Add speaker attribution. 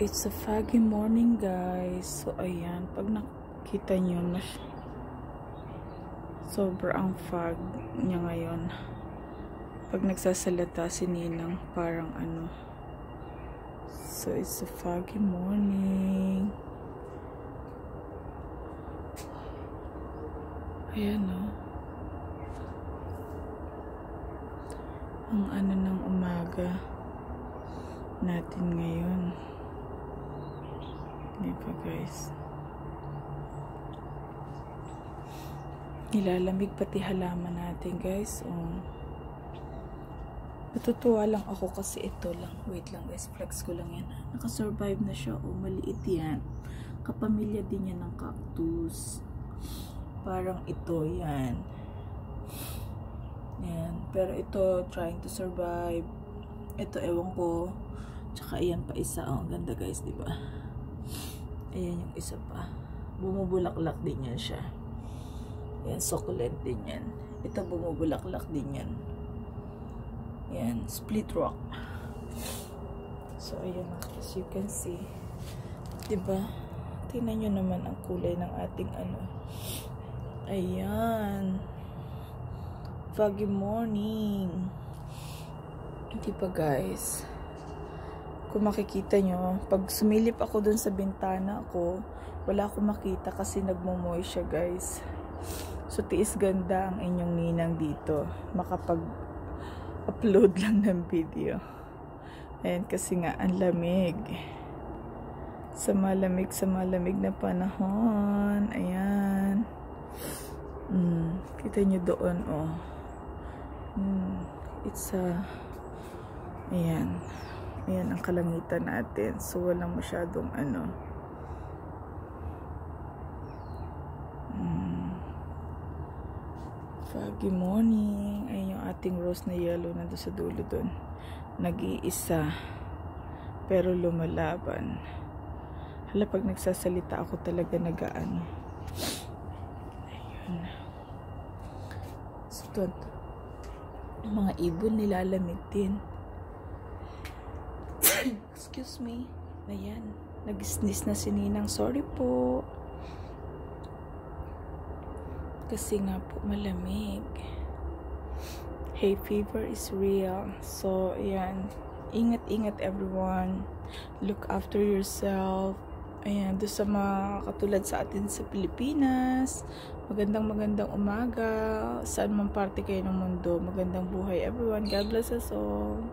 Speaker 1: It's a foggy morning, guys. So, ayan. Pag nakita nyo, sobrang fog niya ngayon. Pag nagsasalita si Ninang, parang ano. So, it's a foggy morning. Ayan, no? Ang ano ng umaga natin ngayon. Diba, guys? Nilalamig pati halaman natin, guys. Oh. Natutuwa lang ako kasi ito lang. Wait lang, guys. Flex ko lang yan. Nakasurvive na siya. Oh, maliit yan. Kapamilya din yan ng cactus. Parang ito, yan. Yan. Pero ito, trying to survive. Ito, ewan ko. Tsaka, ayan pa isa. Oh, ganda, guys, diba? Ayan yung isa pa. Bumubulaklak din yan siya. Ayan, succulent din yan. Ito, bumubulaklak din yan. Ayan, split rock. So, ayan, as you can see. Diba? Tingnan nyo naman ang kulay ng ating ano. Ayan. Foggy morning. Diba, guys? Kung makikita nyo, pag sumilip ako dun sa bintana ko, wala akong makita kasi nagmumoy siya, guys. So, tiis ganda ang inyong ninang dito. Makapag-upload lang ng video. Ayan, kasi nga, ang lamig. Sa malamig na panahon. Ayan. Kita nyo doon, oh. It's a... Ayan. Ayan ang kalangitan natin. So, walang masyadong ano. Foggy morning. Ayan yung ating rose na yellow na doon sa dulo doon. Nag-iisa. Pero lumalaban. Hala, pag nagsasalita ako talaga nagaano. Ayun. So, doon. Mga ibon nilalamig din. Excuse me. Ayan. Nag-sneeze na si Ninang. Sorry po. Kasi nga po malamig. Hay fever is real. So, ayan. Ingat-ingat everyone. Look after yourself. Ayan. Doon sa mga katulad sa atin sa Pilipinas. Magandang umaga. Saan man parte kayo ng mundo. Magandang buhay everyone. God bless us all.